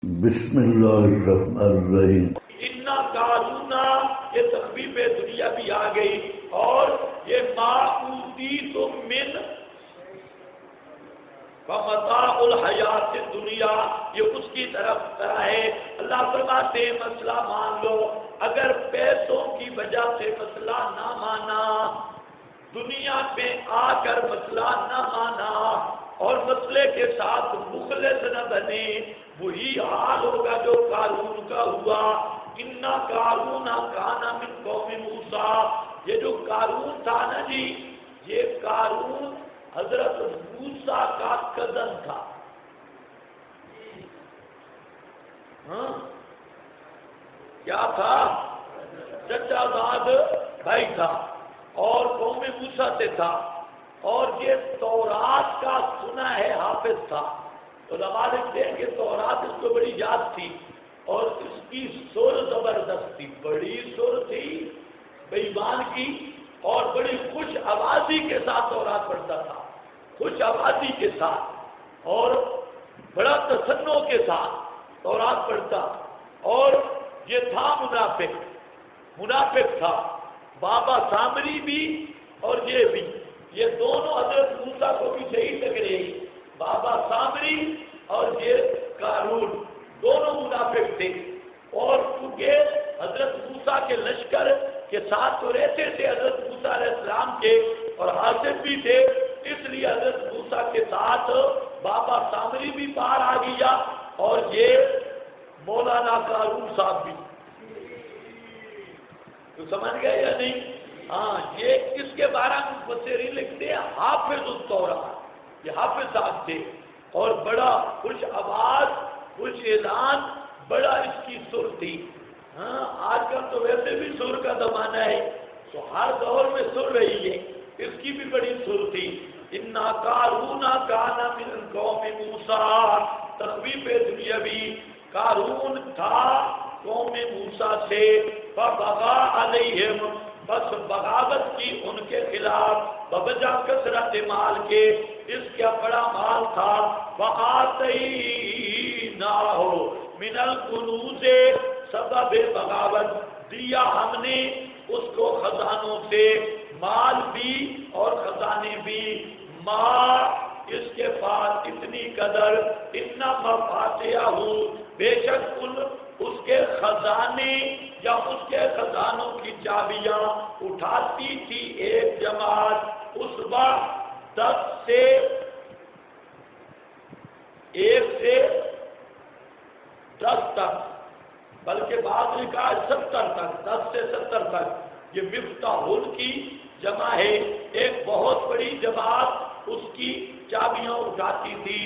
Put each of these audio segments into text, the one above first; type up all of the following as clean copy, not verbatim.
بسم اللہ الرحمن الرحیم۔ انا قارونا، یہ تخفیف دنیا بھی آ گئی، اور یہ ما اوتیتم من ومتاع الحیات الدنیا، یہ اس کی طرف ہے۔ اللہ فرماتے ہیں مسئلہ مان لو، اگر پیسوں کی وجہ سے مسئلہ نہ مانا، دنیا پہ آ کر مسئلہ نہ مانا اور مسئلے کے ساتھ مخلص نہ بنے، وہی حال ہوگا جو قارون کا ہوا۔ انا قارون کان من قوم موسیٰ، یہ جو قارون تھا نا جی، یہ قارون حضرت موسیٰ کا کزن تھا۔ ہاں کیا تھا؟ چچا زاد بھائی تھا، اور قوم موسیٰ سے تھا، اور یہ تورات کا سنا ہے حافظ تھا۔ تو لکھتے ہیں کہ تورات اس کو بڑی یاد تھی، اور اس کی سر زبردست تھی، بڑی سر تھی بے ایمان کی، اور بڑی خوش آوازی کے ساتھ تورات پڑھتا تھا، خوش آوازی کے ساتھ اور بڑا تسنو کے ساتھ تورات پڑھتا۔ اور یہ تھا منافق تھا، بابا سامری بھی اور یہ بھی، یہ دونوں حضرت موسیٰ کو بھی شہید ٹکرے، بابا سامری اور یہ قارون دونوں منافق تھے۔ اور چونکہ حضرت موسیٰ کے لشکر کے ساتھ تو رہتے تھے حضرت موسیٰ علیہ السلام کے، اور حاصل بھی تھے، اس لیے حضرت موسیٰ کے ساتھ بابا سامری بھی باہر آ گیا، اور یہ مولانا قارون صاحب بھی۔ تو سمجھ گئے یا نہیں؟ ہاں، یہ اس کے بارے میں مفسرین لکھتے ہیں حافظ التوراۃ، یہ حافظ صاحب تھے، اور بڑا خوش آواز، خوش اعلان، بڑا اس کی سر تھی۔ ہاں، آج کل تو ویسے بھی سر کا زمانہ ہے، تو ہر دور میں سر رہی ہے، اس کی بھی بڑی سر تھی۔ انا قارون کان من قوم موسیٰ، تخویف دنیاوی، قارون تھا قوم موسیٰ سے، فبغى علیہم، بس بغاوت کی ان کے خلاف، بوجہ کثرت مال کے، اس کا بڑا مال تھا، وآتیناہ من الکنوز، سبب بغاوت دیا ہم نے اس کو خزانوں سے، مال بھی اور خزانے بھی، ماں اس کے پاس اتنی قدر، اتنا مفاتحہ ہو، بے شک اس کے خزانے یا اس کے خزانوں کی چابیاں اٹھاتی تھی ایک جماعت اس وقت 10 سے 1 سے 10 تک، بلکہ بعض نے کہا 70 تک، 10 سے 70 تک، یہ مفتاح کی جمع ہے، ایک بہت بڑی جماعت اس کی چابیاں اٹھاتی تھی۔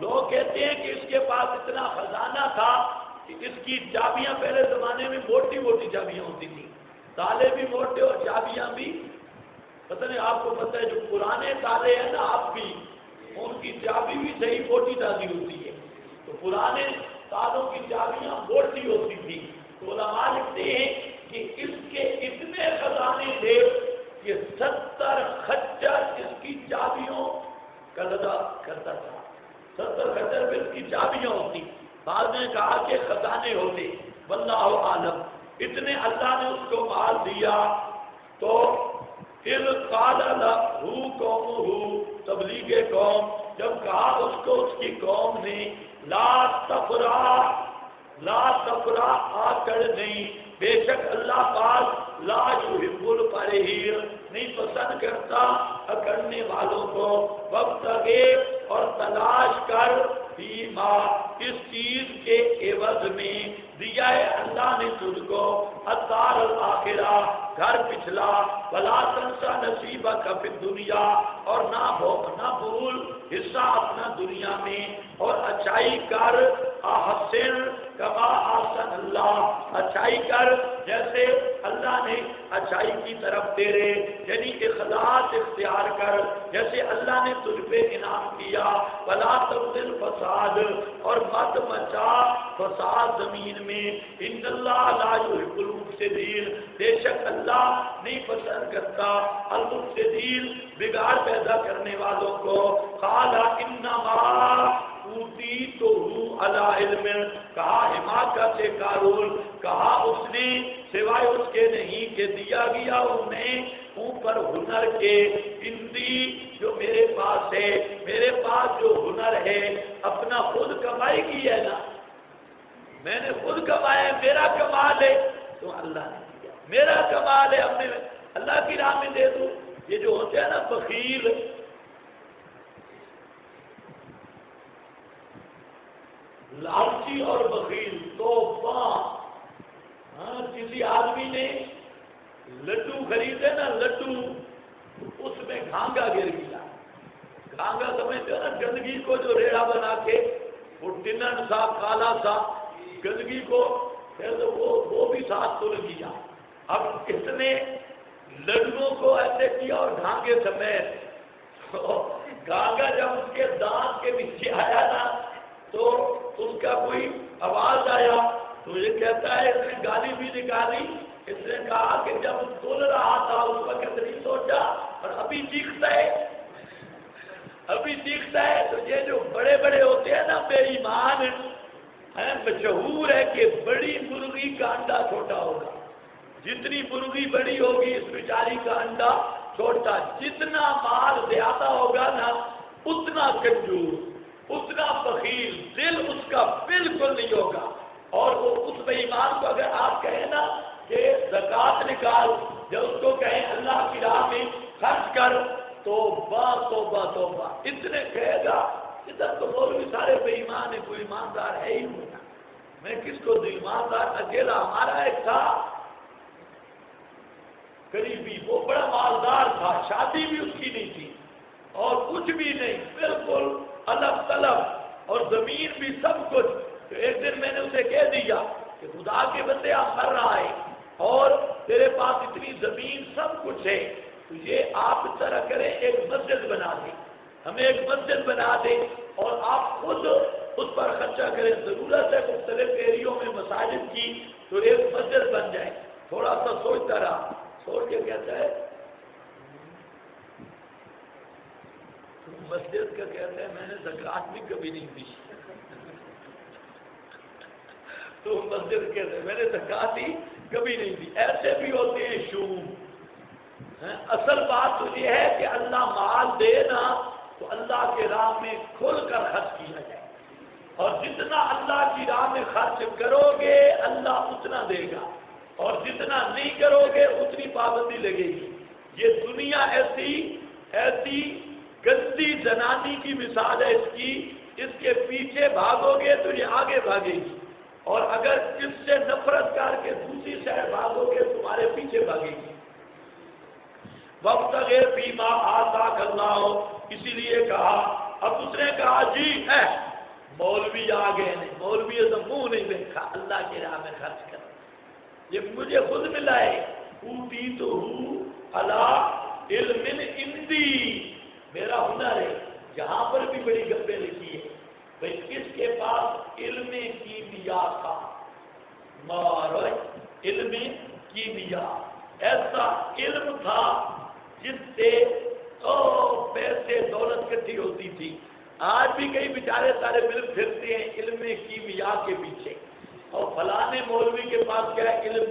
لوگ کہتے ہیں کہ اس کے پاس اتنا خزانہ تھا کہ اس کی چابیاں پہلے زمانے میں موٹی موٹی چابیاں ہوتی تھی، تالے بھی موٹے اور چابیاں بھی، پتہ نہیں آپ کو پتہ ہے جو پرانے تالے ہیں نا آپ بھی، ان کی چابی بھی صحیح موٹی تازی ہوتی ہے، تو پرانے تالوں کی چابیاں موٹی ہوتی تھی۔ تو علماء لکھتے ہیں کہ اس کے اتنے خزانے تھے کہ 70 خچر اس کی چابیوں کا لدا کرتا تھا، 70 خچر پہ اس کی چابیاں ہوتی، بعد نے کہا کہ خزانے ہوتے، واللہ عالم، اتنے اللہ نے اس کو مال دیا۔ تو اذ قال لہ قومہ، تبلیغ قوم، جب کہا اس کو اس کی قوم نے، لا تفرح آکڑ نہیں، بے شک اللہ پاک لا یحب الفرحین، نہیں پسند کرتا اکڑنے والوں کو، وابتغ، اور تلاش کر، فیما، اس چیز کے عوض میں دیا ہے اللہ نے تجھ کو، الدار الآخرہ، گھر پچھلا، ولا تنسا نصیبک فی الدنیا، اور نہ بھول حصہ اپنا دنیا میں، اور اچھائی کر، احسن کما احسن اللہ، اچھائی کر جیسے اللہ نے اچھائی کی طرف تیرے، یعنی اخلاص اختیار کر جیسے اللہ نے تجھ پہ انعام کیا، ولا تبغ الفساد، اور مت مچا فساد زمین میں، ان اللہ لا یحب المفسدین، بے شک اللہ نہیں پسند کرتا المفسدین، بگاڑ پیدا کرنے والوں کو۔ قال انما اوتیتہ علی علم، کہا حماقت قارون، کہا اس نے سوائے اس کے نہیں کہ دیا گیا انہیں اوپر ہنر کے، ہندی جو میرے پاس ہے، میرے پاس جو ہنر ہے اپنا خود کمائی کی ہے نا، میں نے خود کمایا، میرا کمال ہے تو اللہ نے دیا، میرا کمال ہے، اپنے اللہ کی راہ میں دے دوں۔ یہ جو ہوتے ہیں نا بخیل، لالچی اور بخیل تو کسی آدمی نے لڈو خریدے نا، لڈو اس میں گھانگا گر گیا، گھانگا سمجھتے ہو نا گندگی کو جو ریڑھا بنا کے وہ ٹنن سا کالا سا گندگی کو پھر وہ بھی ساتھ تل گیا۔ اب اس نے لڈوؤں کو ایسے کیا اور گھانگے سمیت، گھانگا جب اس کے دانت کے نیچے آیا نا تو اس کا کوئی آواز آیا تو یہ کہتا ہے اس نے گالی بھی نکالی، اس نے کہا کہ جب تل رہا تھا اس وقت نہیں سوچا اور ابھی چیختا ہے، ابھی چیختا ہے۔ تو یہ جو بڑے بڑے ہوتے ہیں نا بے ایمان، مشہور ہے کہ بڑی مرغی کا انڈا چھوٹا ہوگا، جتنی مرغی بڑی ہوگی اس بیچاری کا انڈا چھوٹا، جتنا مال زیادہ ہوگا نا اتنا کنجوس، اتنا بخیل، دل اس کا بالکل نہیں ہوگا۔ اور وہ اس بے ایمان کو اگر آپ کہیں نا کہ زکوٰۃ نکال، جب اس کو کہیں اللہ کی راہ میں خرچ کر، توبہ توبہ توبہ، اتنے کہے گا ادھر تو مولوی سارے بے ایمان ہے، کوئی ایماندار ہے ہی نہیں، میں کس کو دوں ایماندار؟ اکیلا ہمارا ایک تھا قریبی، وہ بڑا مالدار تھا، شادی بھی اس کی نہیں تھی اور کچھ بھی نہیں، بالکل الگ طلب اور زمین بھی سب کچھ۔ تو ایک دن میں نے اسے کہہ دیا کہ خدا کے بندے آپ مر رہا ہے اور تیرے پاس اتنی زمین سب کچھ ہے، تو یہ آپ اس طرح کریں ایک مسجد بنا دیں، ہمیں ایک مسجد بنا دیں اور آپ خود اس پر خرچہ کریں، ضرورت ہے مختلف ایریوں میں مساجد کی تو ایک مسجد بن جائے۔ تھوڑا سا سوچتا رہا، سوچ کے کہتا ہے مسجد کا، کہتا ہے میں نے زکوٰۃ بھی کبھی نہیں دی، تو مسجد کہتے ہیں میں نے زکوٰۃ ہی کبھی نہیں دی۔ ایسے بھی ہوتے ہیں شوم۔ اصل بات تو یہ ہے کہ اللہ مال دے نا تو اللہ کے راہ میں کھل کر خرچ کیا جائے، اور جتنا اللہ کی راہ میں خرچ کرو گے اللہ اتنا دے گا، اور جتنا نہیں کرو گے اتنی پابندی لگے گی۔ یہ دنیا ایسی گندی زنانی کی مثال ہے اس کے پیچھے بھاگو گے تو یہ آگے بھاگے گی، اور اگر اس سے نفرت کر کے دوسری شہر بھاگو گے تمہارے پیچھے بھاگے گی۔ وقت غیر بیما آتا کرنا ہو، اسی لیے کہا۔ اب اس نے کہا جی مولوی آ گئے نہیں، مولوی تو منہ نہیں دیکھا، اللہ کی راہ میں خرچ کر، یہ مجھے خود ملا ہے، اوٹی تو ہوں اللہ علم عندی، میرا ہنر ہے۔ جہاں پر بھی بڑی گپیں لکھی ہے بھائی کس کے پاس علم کیمیا تھا، مارو علم کیمیا، ایسا علم تھا جس سے پیسے دولت کٹھی ہوتی تھی۔ آج بھی کئی بیچارے سارے علم پھرتے ہیں علم کیمیا کے پیچھے، اور فلانے مولوی کے پاس کیا ہے علم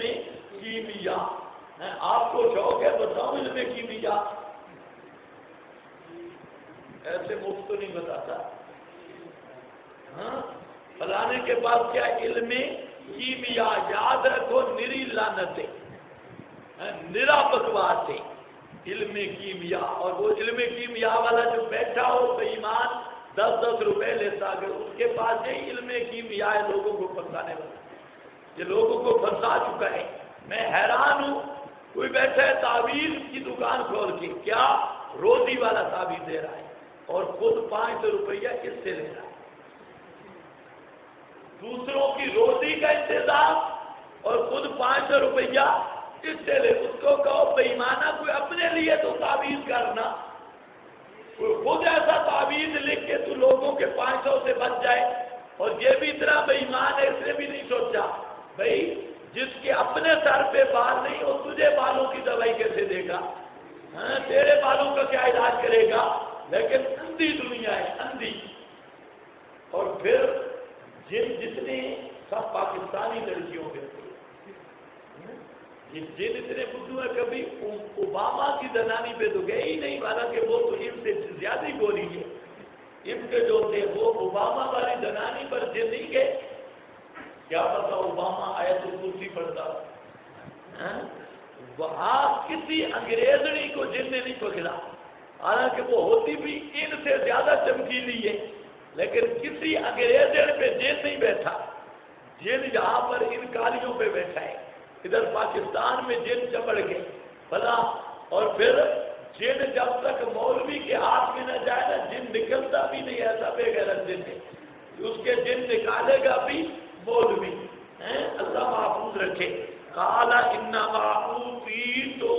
کیمیا، آپ کو شوق ہے بتاؤں علم کیمیا؟ ایسے مفت تو نہیں بتاتا۔ فلانے کے پاس کیا علم کیمیا، یاد رکھو نری لعنت ہے، نرا بکواس ہے علم کیمیا۔ اور وہ علم کیمیا والا جو بیٹھا ہو بے ایمان 10-10 روپے لیتا، اگر اس کے پاس یہ علم کیمیا ہے لوگوں کو پھنسانے والا، یہ لوگوں کو پھنسا چکا ہے۔ میں حیران ہوں، کوئی بیٹھا ہے تعویذ کی دکان کھول کے، کیا روزی والا تعویذ دے رہا ہے اور خود 500 روپیہ کس سے لے رہا ہے، دوسروں کی روزی کا انتظام اور خود 500 روپیہ اس سے لے۔ اس کو کہو بے ایمانہ کوئی اپنے لیے تو تعویذ کرنا، کوئی خود ایسا تعویذ لکھ کے تو لوگوں کے 500 سے بچ جائے۔ اور یہ بھی اتنا بے ایمان ہے، اس نے بھی نہیں سوچا بھائی جس کے اپنے سر پہ بال نہیں وہ تجھے بالوں کی دوائی کیسے دے گا، تیرے بالوں کا کیا علاج کرے گا؟ لیکن اندھی دنیا ہے، اندھی۔ اور پھر جن جتنے سب پاکستانی لڑکیوں کے تھے، یہ جن اتنے بدھو ہیں، کبھی اوباما کی زنانی پہ تو گئے ہی نہیں، حالانکہ وہ تو ان سے زیادہ ہی بولی ہے، ان کے جو تھے وہ اوباما والی زنانی پر جن نہیں گئے، کیا پتا اوباما آئے تو کرسی پڑتا، وہاں کسی انگریزنی کو جن نے نہیں پکڑا، حالانکہ وہ ہوتی بھی ان سے زیادہ چمکیلی ہے، لیکن کسی انگریزن پہ جن نہیں بیٹھا، جن یہاں پر ان کالیوں پہ بیٹھا ہے، ادھر پاکستان میں جن چمڑ گئے بلا، اور پھر جن جب تک مولوی کے ہاتھ میں نہ جائے نا جن نکلتا بھی نہیں، ایسا بے غیرت جن ہے، اس کے جن نکالے گا بھی مولوی، اللہ محفوظ رکھے۔ قال انما اوتیتہ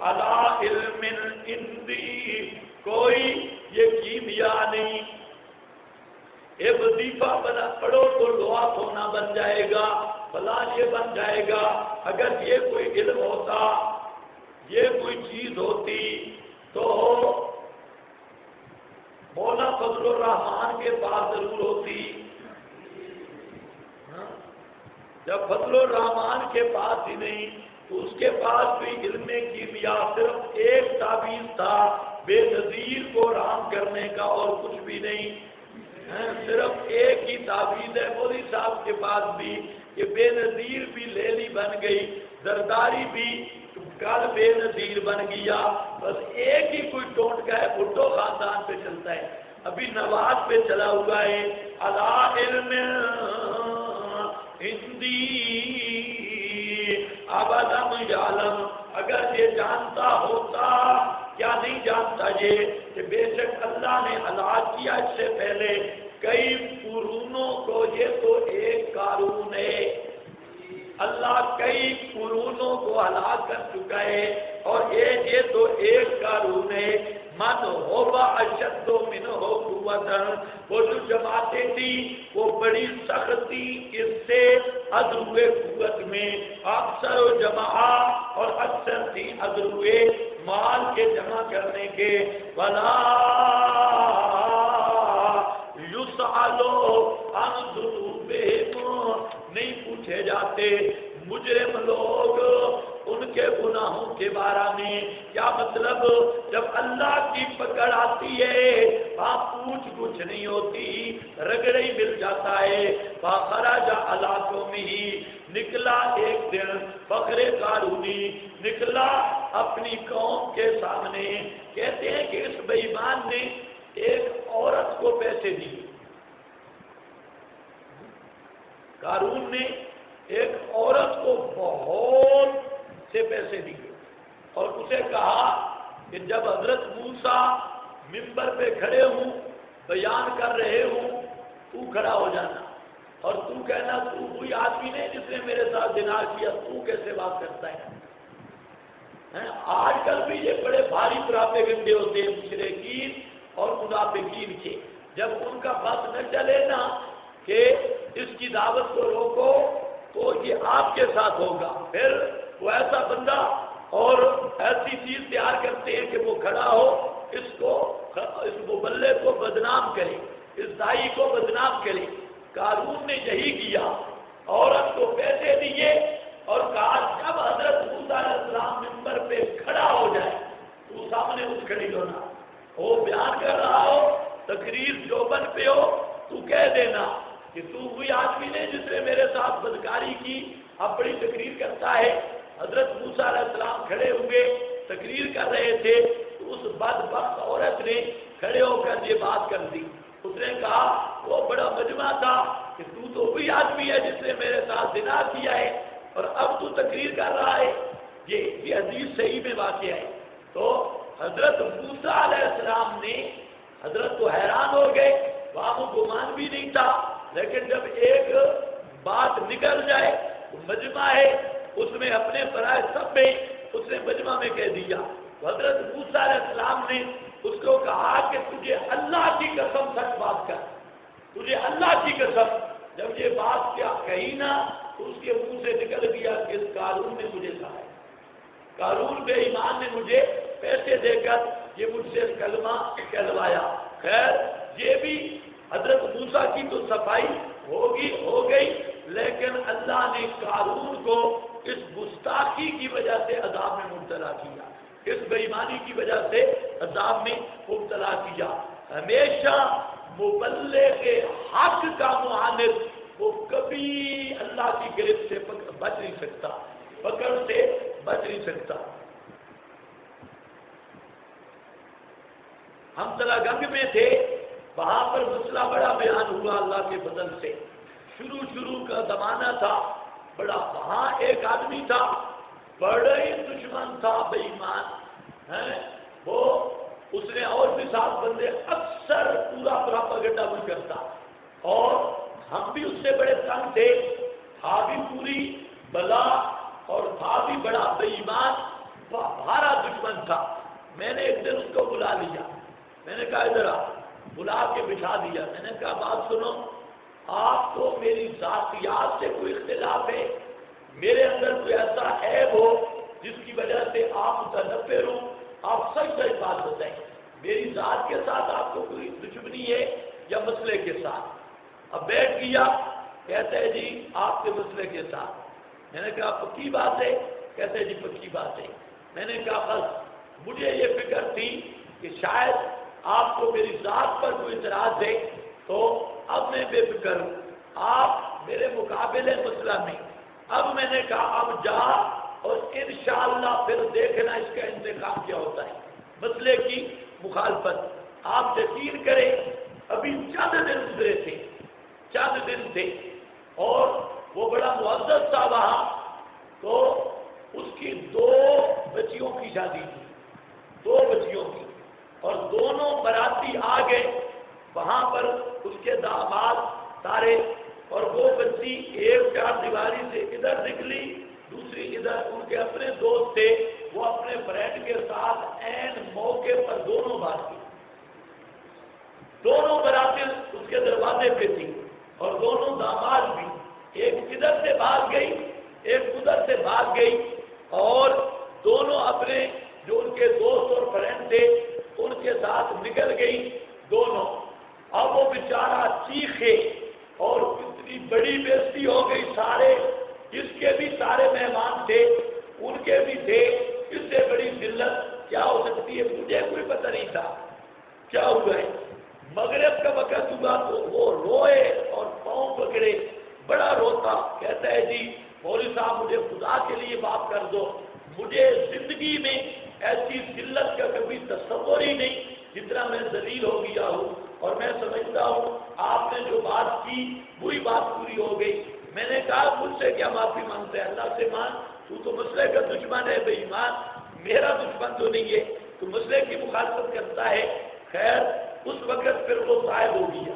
علی علم عندی، کوئی یہ کیمیا نہیں، ایک وظیفہ بنا پڑھو تو دعا سونا بن جائے گا، فلاں یہ بن جائے گا، اگر یہ کوئی علم ہوتا، یہ کوئی چیز ہوتی تو مولا فضل الرحمان کے پاس ضرور ہوتی، جب فضل الرحمان کے پاس ہی نہیں تو اس کے پاس بھی علم کیمیا صرف ایک تعویذ تھا بے نظیر کو رام کرنے کا، اور کچھ بھی نہیں، صرف ایک ہی تعویذ ہے مولوی صاحب کے پاس بھی، کہ بے نظیر بھی لیلی بن گئی، زرداری بھی کل بے نظیر بن گیا، بس ایک ہی کوئی ٹونٹ کا ہے، بھٹو خاندان پہ چلتا ہے، ابھی نواز پہ چلا ہوا ہے، علی علم ہندی ابدم یعلم، اگر یہ جانتا ہوتا، کیا نہیں جانتا یہ کہ بے شک اللہ نے ہلاک کیا اس سے پہلے کئی قرونوں کو، یہ تو ایک قارون ہے، اللہ کئی قرونوں کو ہلاک کر چکا ہے، اور یہ تو ایک قارون ہے، من ہوبا اشد منہ قوتاً، وہ جو جماعتیں تھی وہ بڑی سختی اس سے ادروئے قوت میں، اکثر و جماع اور اکثر تھی ادروئے مال کے جمع کرنے کے، ولا یسألو عن ذنوبہم، نہیں پوچھے جاتے مجرم لوگ ان کے گناہوں کے بارے میں، کیا مطلب جب اللہ کی پکڑ آتی ہے وہاں پوچھ گچھ نہیں ہوتی، رگڑے ہی مل جاتا ہے، فخرج علی قومہ، نکلا ایک دن فخر قارونی، نکلا اپنی قوم کے سامنے، کہتے ہیں کہ اس بے ایمان نے ایک عورت کو پیسے دیے، قارون نے ایک عورت کو بہت سے پیسے دیے، اور اسے کہا کہ جب حضرت موسیٰ منبر پہ کھڑے ہوں بیان کر رہے ہوں تو کھڑا ہو جانا، اور تو کہنا تو کوئی آدمی نہیں جس نے میرے ساتھ زنا کیا، تو کیسے بات کرتا ہے؟ آج کل بھی یہ بڑے بھاری پراپیگنڈے ہوتے ہیں مشرکین اور منافقین کے، جب ان کا بات نہ چلے نا کہ اس کی دعوت کو روکو تو یہ آپ کے ساتھ ہوگا، پھر وہ ایسا بندہ اور ایسی چیز تیار کرتے ہیں کہ وہ کھڑا ہو، اس مبلغ کو بدنام کرے، اس دائی کو بدنام کرے۔ قارون نے یہی کیا، عورت کو پیسے دیے اور کہا جب حضرت موسیٰ علیہ السلام منبر پہ کھڑا ہو جائے تو سامنے اس کھڑی ہونا، وہ بیان کر رہا ہو، تقریر جوبن پہ ہو، تو کہہ دینا کہ تو کوئی آدمی نے جس نے میرے ساتھ بدکاری کی، اب بڑی تقریر کرتا ہے۔ حضرت موسیٰ علیہ السلام کھڑے ہوئے تقریر کر رہے تھے تو اس بدبخت عورت نے کھڑے ہو کر یہ بات کر دی، اس نے کہا وہ بڑا مجمع تھا کہ تو وہی آدمی ہے جس نے میرے ساتھ زنا کیا ہے اور اب تو تقریر کر رہا ہے۔ یہ حدیث صحیح میں واقع ہے۔ تو حضرت موسیٰ علیہ السلام نے، حضرت تو حیران ہو گئے، وہاں وہ گمان بھی نہیں تھا، لیکن جب ایک بات نکل جائے تو مجمع ہے، اس میں اپنے فرائض سب میں اس نے مجمع میں کہہ دیا۔ تو حضرت موسیٰ علیہ السلام نے اس کو کہا کہ تجھے اللہ کی قسم سچ بات کر، تجھے اللہ کی قسم، جب یہ بات کیا کہی نا تو اس کے منہ سے نکل گیا کہ اس قارون نے مجھے کہا ہے، قارون بے ایمان نے مجھے پیسے دے کر یہ مجھ سے کلمہ کہلوایا۔ خیر یہ بھی حضرت موسیٰ کی تو صفائی ہو گئی، لیکن اللہ نے قارون کو اس گستاخی کی وجہ سے عذاب میں مبتلا کیا، اس بے ایمانی کی وجہ سے عذاب میں مبتلا کیا۔ ہمیشہ مبلغ حق کا معاند وہ کبھی اللہ کی گرفت سے بچ نہیں سکتا، پکڑ سے بچ نہیں سکتا۔ ہم تلا گنگ میں تھے، وہاں پر مسئلہ بڑا بیان ہوا اللہ کے فضل سے، شروع کا زمانہ تھا بڑا، وہاں ایک آدمی تھا بڑا ہی دشمن تھا، بے ایمان ہے وہ، اس نے اور بھی 7 بندے، اکثر پورا پراپاگنڈا بھی کرتا، اور ہم بھی اس سے بڑے تنگ تھے، تھا بھی پوری بلا اور تھا بھی بڑا بے ایمان، بھارا دشمن تھا۔ میں نے ایک دن اس کو بلا لیا، میں نے کہا ادھر آ، بلا کے بٹھا دیا، میں نے کہا بات سنو، آپ کو میری ذاتیات سے کوئی اختلاف ہے، میرے اندر کوئی ایسا عیب ہو جس کی وجہ سے آپ متنفر ہوں، آپ سچ بات بتائیں، میری ذات کے ساتھ آپ کو کوئی دشمنی ہے یا مسئلے کے ساتھ؟ اب بیٹھ گیا، کہتے ہیں جی آپ کے مسئلے کے ساتھ۔ میں نے کہا پکی بات ہے؟ کہتے ہیں جی پکی بات ہے۔ میں نے کہا بس مجھے یہ فکر تھی کہ شاید آپ کو میری ذات پر کوئی اعتراض ہے، تو اب میں بے فکر ہوں، آپ میرے مقابلے مسئلہ نہیں۔ اب میں نے کہا اب جا اور انشاءاللہ پھر دیکھنا اس کا انتقام کیا ہوتا ہے، مسئلے کی مخالفت۔ آپ یقین کریں ابھی چند دن گزرے تھے، چند دن تھے، اور وہ بڑا معزز تھا وہاں، تو اس کی 2 بچیوں کی شادی تھی، 2 بچیوں کی، اور دونوں باراتی آ گئے وہاں پر، اس کے داماد سارے، اور وہ بچی ایک 4 دیواری سے ادھر نکلی، دوسری ادھر، ان کے اپنے دوست تھے، وہ اپنے فرینڈ کے ساتھ عین موقع پر دونوں بات کی، دونوں براتیں اس کے دروازے پہ تھی، اور دونوں داماد بھی، ایک ادھر سے بھاگ گئی، ایک ادھر سے بھاگ گئی، اور دونوں اپنے جو ان کے دوست اور فرینڈ تھے ان کے ساتھ نکل گئی دونوں۔ اب وہ بیچارہ چیخے، اور کتنی بڑی بےزتی ہو گئی، سارے جس کے بھی سارے مہمان تھے ان کے بھی تھے، اس سے بڑی ذلت کیا ہو سکتی ہے؟ مجھے کوئی پتہ نہیں تھا کیا ہوا ہے۔ مغرب کا وقت ہوا تو وہ روئے اور پاؤں پکڑے، بڑا روتا، کہتا ہے جی مولوی صاحب مجھے خدا کے لیے معاف کر دو، مجھے زندگی میں ایسی ذلت کا کبھی تصور ہی نہیں جتنا میں ذلیل ہو گیا ہوں، اور میں سمجھتا ہوں آپ نے جو بات کی وہی بات پوری ہو گئی۔ میں نے کہا مجھ سے کیا معافی مانگتا ہے، اللہ سے مان، تو مسئلے کا دشمن ہے بے ایمان، میرا دشمن تو نہیں ہے، تو مسئلے کی مخالفت کرتا ہے۔ خیر اس وقت پھر وہ صاحب ہو گیا،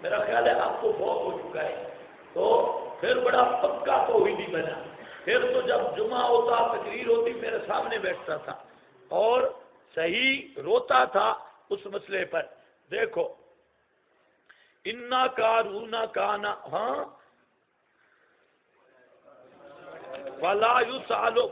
میرا خیال ہے آپ کو فوت ہو چکا ہے، تو پھر بڑا پکا توحیدی بنا۔ پھر تو جب جمعہ ہوتا، تقریر ہوتی، میرے سامنے بیٹھتا تھا اور صحیح روتا تھا اس مسئلے پر۔ دیکھو انا کارونا کانا، ہاں ولا یسالو